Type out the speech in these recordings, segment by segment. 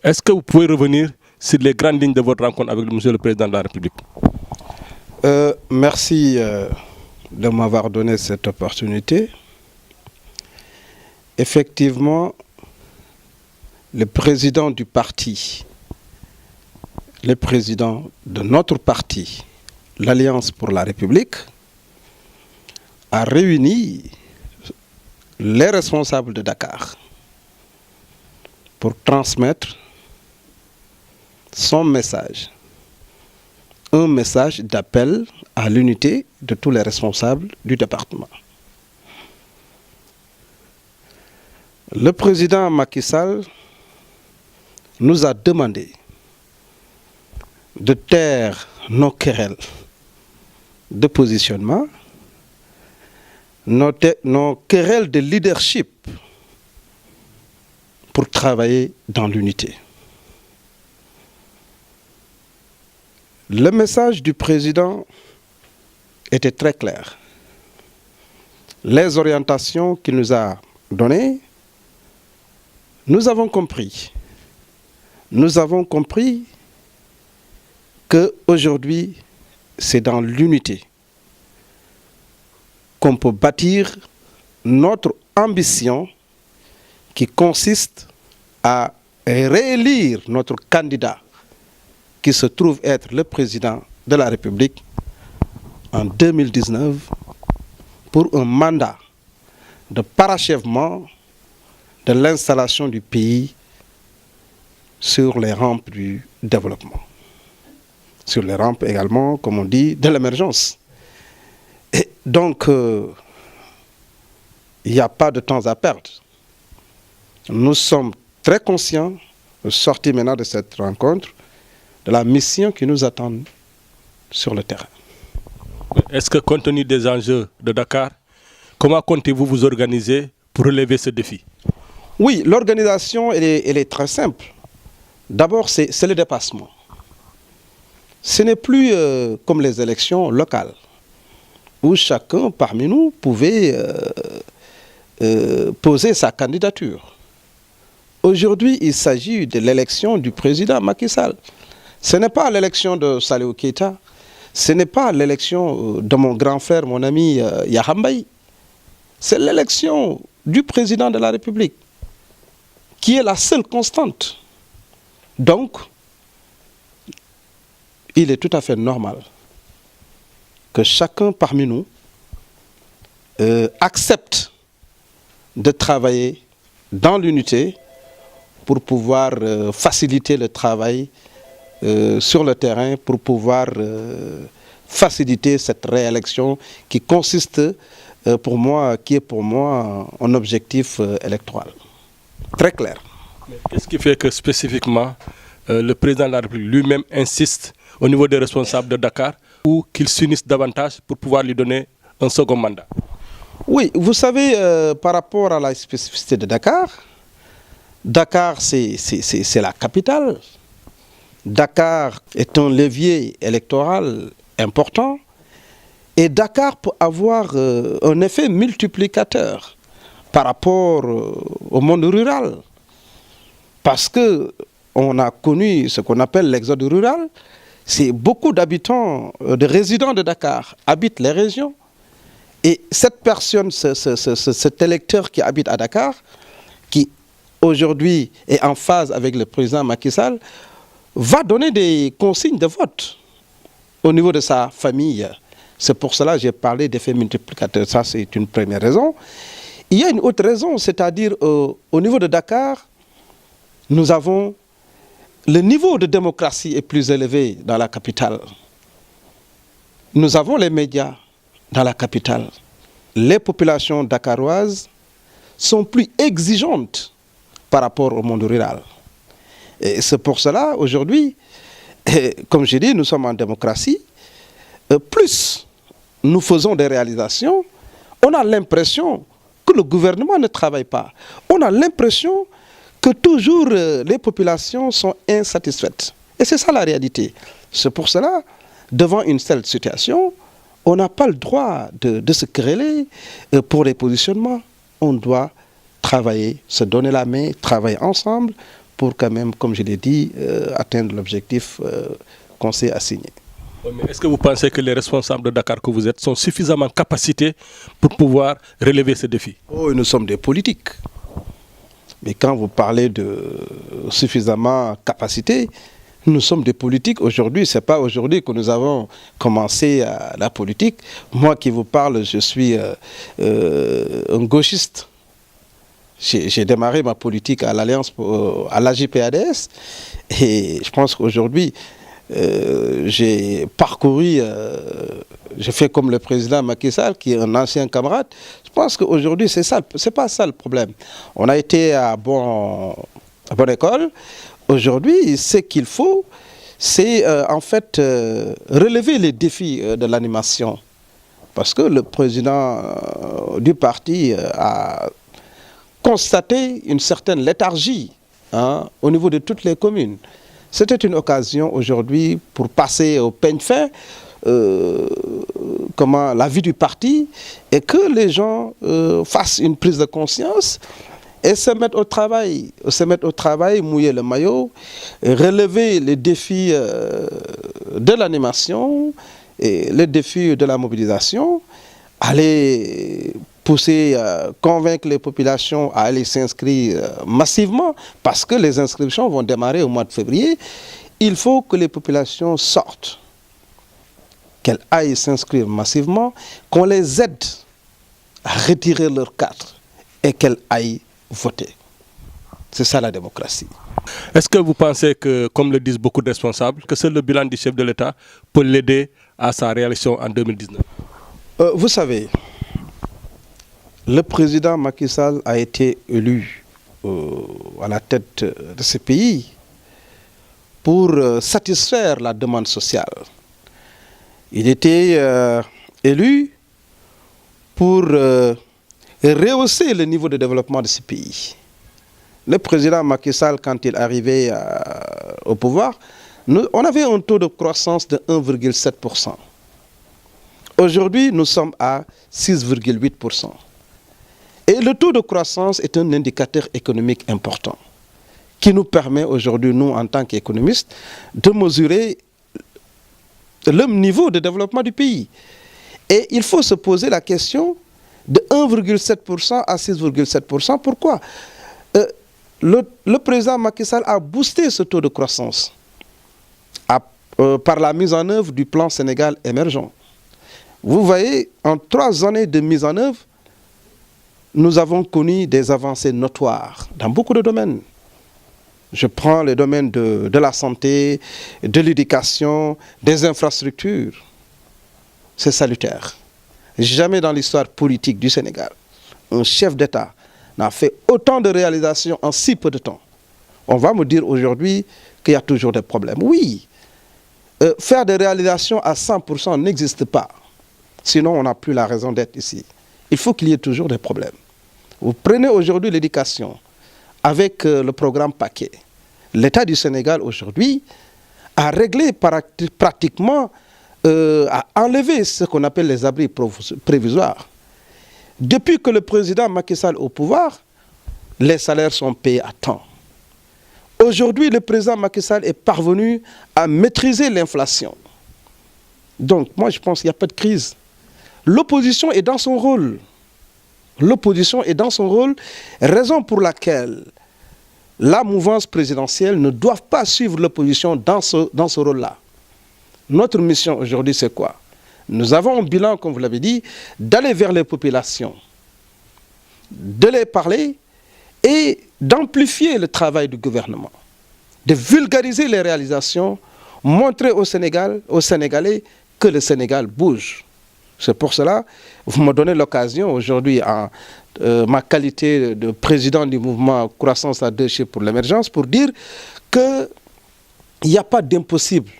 Est-ce que vous pouvez revenir sur les grandes lignes de votre rencontre avec Monsieur le Président de la République? Merci de m'avoir donné cette opportunité. Effectivement, le président du parti, le président de notre parti, l'Alliance pour la République, a réuni les responsables de Dakar pour transmettre son message, un message d'appel à l'unité de tous les responsables du département. Le président Macky Sall nous a demandé de taire nos querelles de positionnement, nos querelles de leadership pour travailler dans l'unité. Le message du président était très clair. Les orientations qu'il nous a données, nous avons compris. Nous avons compris qu'aujourd'hui, c'est dans l'unité qu'on peut bâtir notre ambition qui consiste à réélire notre candidat qui se trouve être le président de la République en 2019 pour un mandat de parachèvement de l'installation du pays sur les rampes du développement. Sur les rampes également, comme on dit, de l'émergence. Et donc, il n'y a pas de temps à perdre. Nous sommes très conscients, sortis maintenant de cette rencontre, de la mission qui nous attend sur le terrain. Est-ce que, compte tenu des enjeux de Dakar, comment comptez-vous vous organiser pour relever ce défi? Oui, l'organisation, elle est très simple. D'abord, c'est le dépassement. Ce n'est plus comme les élections locales, où chacun parmi nous pouvait poser sa candidature. Aujourd'hui, il s'agit de l'élection du président Macky Sall. Ce n'est pas l'élection de Salihou Keita, ce n'est pas l'élection de mon grand frère, mon ami Yahambaye. C'est l'élection du président de la République, qui est la seule constante. Donc, il est tout à fait normal que chacun parmi nous accepte de travailler dans l'unité pour pouvoir faciliter le travail sur le terrain, pour pouvoir faciliter cette réélection qui consiste qui est pour moi un objectif électoral. Très clair. Qu'est-ce qui fait que spécifiquement le président de la République lui-même insiste au niveau des responsables de Dakar ou qu'ils s'unissent davantage pour pouvoir lui donner un second mandat? Oui, vous savez, par rapport à la spécificité de Dakar, Dakar c'est la capitale. Dakar est un levier électoral important et Dakar peut avoir un effet multiplicateur par rapport au monde rural. Parce qu'on a connu ce qu'on appelle l'exode rural. C'est beaucoup d'habitants, de résidents de Dakar habitent les régions. Et cette personne, cet électeur qui habite à Dakar, qui aujourd'hui est en phase avec le président Macky Sall, va donner des consignes de vote au niveau de sa famille. C'est pour cela que j'ai parlé d'effet multiplicateur. Ça, c'est une première raison. Il y a une autre raison, c'est-à-dire au niveau de Dakar, nous avons le niveau de démocratie est plus élevé dans la capitale. Nous avons les médias dans la capitale. Les populations dakaroises sont plus exigeantes par rapport au monde rural. Et c'est pour cela, aujourd'hui, comme je dis, nous sommes en démocratie. Plus nous faisons des réalisations, on a l'impression que le gouvernement ne travaille pas. On a l'impression que toujours les populations sont insatisfaites. Et c'est ça la réalité. C'est pour cela, devant une telle situation, on n'a pas le droit de se quereller pour les positionnements. On doit travailler, se donner la main, travailler ensemble pour quand même, comme je l'ai dit, atteindre l'objectif qu'on s'est assigné. Mais est-ce que vous pensez que les responsables de Dakar que vous êtes sont suffisamment capacités pour pouvoir relever ce défi? Oh, nous sommes des politiques. Mais quand vous parlez de suffisamment capacité, nous sommes des politiques aujourd'hui. Ce n'est pas aujourd'hui que nous avons commencé la politique. Moi qui vous parle, je suis un gauchiste. J'ai démarré ma politique à l'Alliance, à l'AJ-PADS. Et je pense qu'aujourd'hui, j'ai parcouru, j'ai fait comme le président Macky Sall, qui est un ancien camarade. Je pense qu'aujourd'hui, c'est pas ça le problème. On a été à bonne école. Aujourd'hui, ce qu'il faut, c'est en fait relever les défis de l'animation. Parce que le président du parti a constaté une certaine léthargie au niveau de toutes les communes. C'était une occasion aujourd'hui pour passer au peigne fin la vie du parti et que les gens fassent une prise de conscience et se mettre au travail, mouiller le maillot, relever les défis de l'animation et les défis de la mobilisation, aller pousser, convaincre les populations à aller s'inscrire massivement, parce que les inscriptions vont démarrer au mois de février. Il faut que les populations sortent, qu'elles aillent s'inscrire massivement, qu'on les aide à retirer leur carte et qu'elles aillent voter. C'est ça la démocratie. Est-ce que vous pensez que, comme le disent beaucoup de responsables, que seul le bilan du chef de l'État peut l'aider à sa réélection en 2019? Vous savez, le président Macky Sall a été élu à la tête de ce pays pour satisfaire la demande sociale. Il était élu pour rehausser le niveau de développement de ce pays. Le président Macky Sall, quand il arrivait au pouvoir, on avait un taux de croissance de 1,7%. Aujourd'hui, nous sommes à 6,8%. Et le taux de croissance est un indicateur économique important qui nous permet aujourd'hui, nous, en tant qu'économistes, de mesurer le niveau de développement du pays. Et il faut se poser la question de 1,7% à 6,7%. Pourquoi? Le président Macky Sall a boosté ce taux de croissance par la mise en œuvre du plan Sénégal émergent. Vous voyez, en 3 années de mise en œuvre, nous avons connu des avancées notoires dans beaucoup de domaines. Je prends les domaines de la santé, de l'éducation, des infrastructures. C'est salutaire. Jamais dans l'histoire politique du Sénégal, un chef d'État n'a fait autant de réalisations en si peu de temps. On va me dire aujourd'hui qu'il y a toujours des problèmes. Oui, faire des réalisations à 100% n'existe pas. Sinon, on n'a plus la raison d'être ici. Il faut qu'il y ait toujours des problèmes. Vous prenez aujourd'hui l'éducation avec le programme Paquet. L'État du Sénégal aujourd'hui a réglé pratiquement, a enlevé ce qu'on appelle les abris prévisoires. Depuis que le président Macky Sall est au pouvoir, les salaires sont payés à temps. Aujourd'hui, le président Macky Sall est parvenu à maîtriser l'inflation. Donc, moi, je pense qu'il n'y a pas de crise. L'opposition est dans son rôle. L'opposition est dans son rôle, raison pour laquelle la mouvance présidentielle ne doit pas suivre l'opposition dans ce rôle-là. Notre mission aujourd'hui, c'est quoi? Nous avons un bilan, comme vous l'avez dit, d'aller vers les populations, de les parler et d'amplifier le travail du gouvernement, de vulgariser les réalisations, montrer aux Sénégalais que le Sénégal bouge. C'est pour cela, vous me donnez l'occasion aujourd'hui, en ma qualité de président du mouvement Croissance à 2 chiffres pour l'émergence, pour dire qu'il n'y a pas d'impossible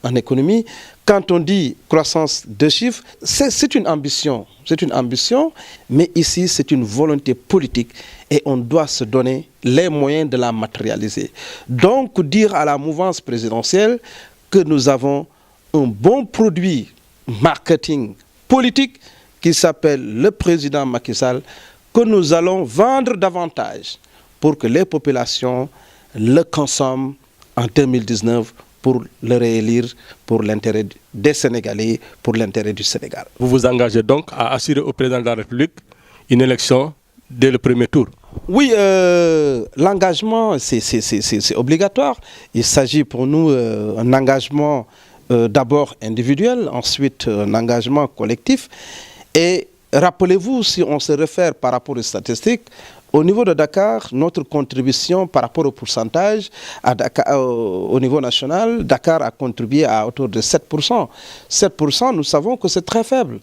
en économie. Quand on dit croissance 2 chiffres, c'est une ambition. C'est une ambition, mais ici, c'est une volonté politique et on doit se donner les moyens de la matérialiser. Donc, dire à la mouvance présidentielle que nous avons un bon produit marketing politique qui s'appelle le président Macky Sall, que nous allons vendre davantage pour que les populations le consomment en 2019 pour le réélire pour l'intérêt des Sénégalais, pour l'intérêt du Sénégal. Vous vous engagez donc à assurer au président de la République une élection dès le premier tour? Oui, l'engagement, c'est obligatoire. Il s'agit pour nous d'un engagement d'abord individuel, ensuite un engagement collectif. Et rappelez-vous, si on se réfère par rapport aux statistiques, au niveau de Dakar, notre contribution par rapport au pourcentage à Dakar, au niveau national, Dakar a contribué à autour de 7%. 7%, nous savons que c'est très faible.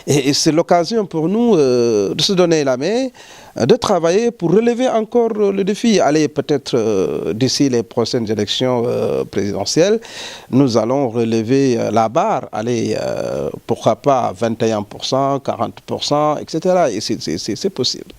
Et c'est l'occasion pour nous de se donner la main, de travailler pour relever encore le défi. Allez, peut-être d'ici les prochaines élections présidentielles, nous allons relever la barre. Allez, pourquoi pas 21%, 40%, etc. Et c'est possible.